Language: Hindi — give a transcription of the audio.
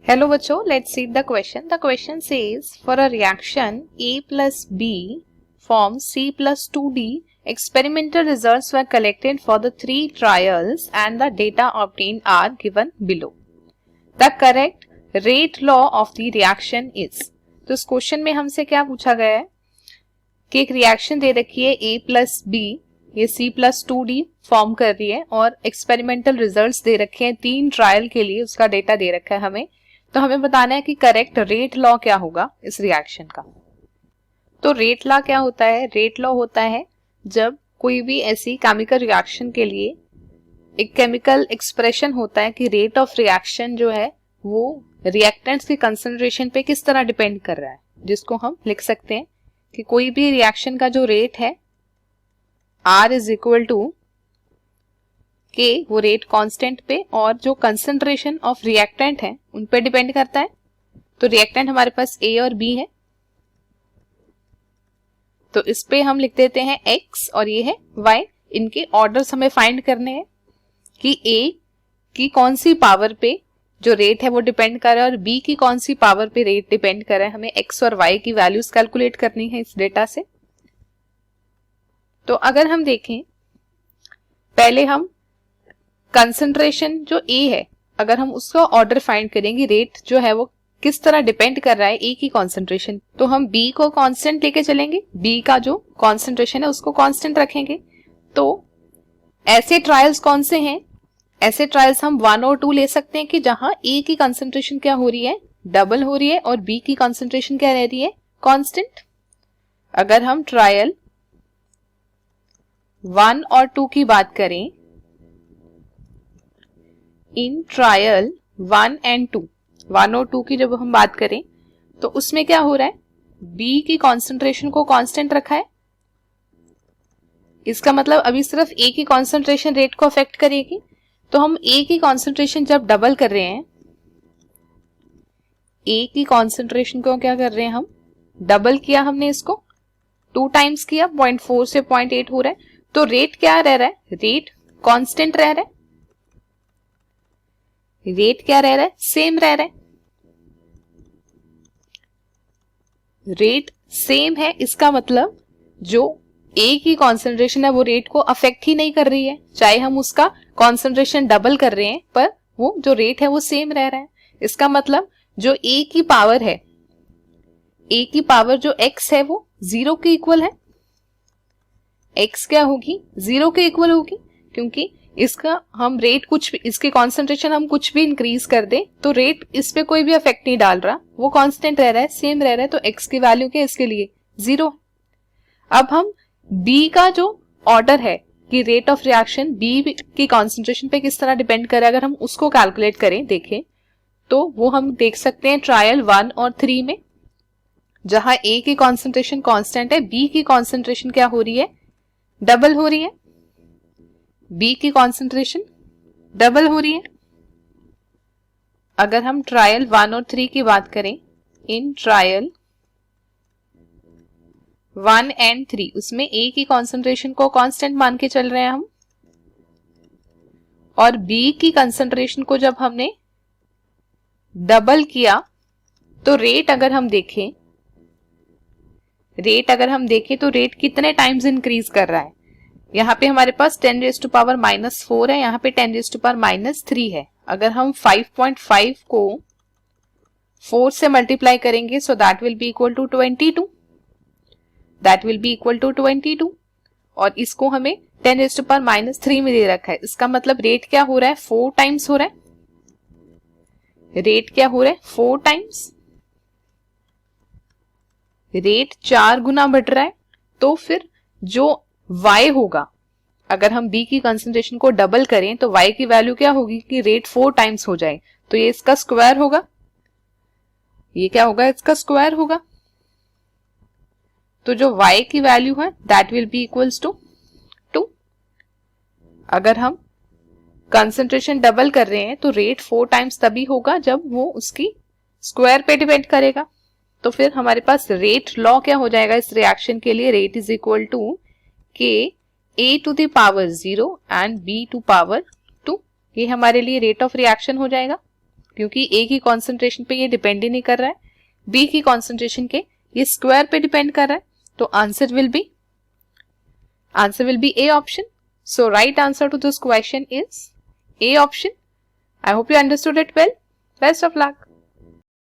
Hello बच्चों, let's see the question. The question says for a reaction A plus B forms C plus 2D, experimental results were collected for the 3 trials and the data obtained are given below. The correct rate law of the reaction is. तो इस क्वेश्चन में हमसे क्या पूछा गया है कि एक रिएक्शन दे रखी है A plus B, ये C plus 2D फॉर्म कर रही है और एक्सपेरिमेंटल रिजल्ट्स दे रखे हैं 3 ट्रायल के लिए, उसका डेटा दे रखा है हमें. तो हमें बताना है कि करेक्ट रेट लॉ क्या होगा इस रिएक्शन का. तो रेट लॉ क्या होता है? रेट लॉ होता है जब कोई भी ऐसी केमिकल रिएक्शन के लिए एक केमिकल एक्सप्रेशन होता है कि रेट ऑफ रिएक्शन जो है वो रिएक्टेंट्स की कंसंट्रेशन पे किस तरह डिपेंड कर रहा है, जिसको हम लिख सकते हैं कि कोई भी रिएक्शन का जो रेट है R इज इक्वल टू के, वो रेट कांस्टेंट पे और जो कंसंट्रेशन ऑफ रिएक्टेंट है उन पे डिपेंड करता है. तो रिएक्टेंट हमारे पास A और B है, तो इस पे हम लिख देते हैं X और ये है Y. इनके ऑर्डर्स हमें फाइंड करने हैं कि A की कौन सी पावर पे जो रेट है वो डिपेंड कर रहा है और B की कौन सी पावर पे रेट डिपेंड कर रहा है. हमें X और Y की वैल्यूज कैलकुलेट करनी है इस डेटा से. तो अगर हम देखें, पहले हम कंसंट्रेशन जो A है, अगर हम उसका ऑर्डर फाइंड करेंगे, रेट जो है वो किस तरह डिपेंड कर रहा है A की कॉन्सेंट्रेशन, तो हम B को कांस्टेंट लेके चलेंगे, B का जो कॉन्सेंट्रेशन है उसको कांस्टेंट रखेंगे. तो ऐसे ट्रायल्स कौन से हैं? ऐसे ट्रायल्स हम 1 और 2 ले सकते हैं कि जहां A की कॉन्सेंट्रेशन क्या हो रही है, डबल हो रही है और B की कॉन्सेंट्रेशन क्या रह रही है, कांस्टेंट. अगर हम ट्रायल 1 और 2 की बात करें, इन ट्रायल 1 एंड 2, 1 और 2 की जब हम बात करें तो उसमें क्या हो रहा है, B की कॉन्सेंट्रेशन को कांस्टेंट रखा है. इसका मतलब अभी सिर्फ A की कॉन्सेंट्रेशन रेट को अफेक्ट करेगी. तो हम A की कॉन्सेंट्रेशन जब डबल कर रहे हैं, A की कॉन्सेंट्रेशन को क्या कर रहे हैं, हम डबल किया, हमने इसको 2 टाइम्स किया, 0.4 से 0.8 हो रहा है. तो रेट क्या रह रहा है, रेट कांस्टेंट रह रहा है. रेट क्या रह रहा है, सेम रह रहा है. रेट सेम है, इसका मतलब जो A की कॉन्सेंट्रेशन है वो रेट को अफेक्ट ही नहीं कर रही है, चाहे हम उसका कॉन्सेंट्रेशन डबल कर रहे हैं पर वो जो रेट है वो सेम रह रहा है. इसका मतलब जो A की पावर है, A की पावर जो X है वो 0 के इक्वल है. X क्या होगी, 0 के इक्वल होगी, क्योंकि इसका हम रेट कुछ भी, इसकी कॉन्सेंट्रेशन हम कुछ भी इंक्रीज कर दें तो रेट इस पे कोई भी इफेक्ट नहीं डाल रहा, वो कांस्टेंट रह रहा है, सेम रह रहा है. तो x की वैल्यू क्या है इसके लिए, 0. अब हम B का जो ऑर्डर है कि रेट ऑफ रिएक्शन B की कॉन्सेंट्रेशन पे किस तरह डिपेंड करे, अगर हम उसको कैलकुलेट करें, देखें तो वो हम देख सकते हैं ट्रायल 1 और 3 में, जहां A की कॉन्सेंट्रेशन कांस्टेंट है, B की कॉन्सेंट्रेशन क्या हो रही है, डबल हो रही है. B की कॉन्सेंट्रेशन डबल हो रही है. अगर हम ट्रायल 1 और 3 की बात करें, इन ट्रायल 1 एंड 3, उसमें A की कॉन्सेंट्रेशन को कांस्टेंट मान के चल रहे हैं हम, और B की कॉन्सेंट्रेशन को जब हमने डबल किया तो रेट अगर हम देखें, तो रेट कितने टाइम्स इंक्रीज कर रहा है. यहाँ पे हमारे पास 10 रेज़ टू पावर -4 है, यहाँ पे 10 रेज़ टू पावर -3 है. अगर हम 5.5 को 4 से मल्टीप्लाई करेंगे so that will be equal to 22, और इसको हमें 10 रेज़ टू पावर -3 में दे रखा है. इसका मतलब रेट क्या हो रहा है, 4 टाइम्स हो रहा है. रेट क्या हो रहा है, 4 टाइम्स. रेट 4 गुना बढ़ रहा है. तो फिर जो Y होगा, अगर हम B की कंसंट्रेशन को डबल करें तो Y की वैल्यू क्या होगी कि रेट 4 टाइम्स हो जाए, तो ये इसका स्क्वायर होगा. ये क्या होगा, इसका स्क्वायर होगा. तो जो Y की वैल्यू है that will be equals to 2. अगर हम कंसंट्रेशन डबल कर रहे हैं तो रेट 4 टाइम्स तभी होगा जब वो उसकी स्क्वायर पे डिपेंड करेगा. तो फिर हमारे पास रेट लॉ क्या हो जाएगा इस रिएक्शन के लिए, rate is equal to k A to the power 0 and B to power 2. ये हमारे लिए रेट ऑफ रिएक्शन हो जाएगा. क्योंकि A की कॉन्सेंट्रेशन पे ये डिपेंड ही नहीं कर रहा है, B की कॉन्सेंट्रेशन के ये स्क्वायर पे डिपेंड कर रहा है. तो answer will be A option. So right answer to this question is A option. I hope you understood it well. Best of luck.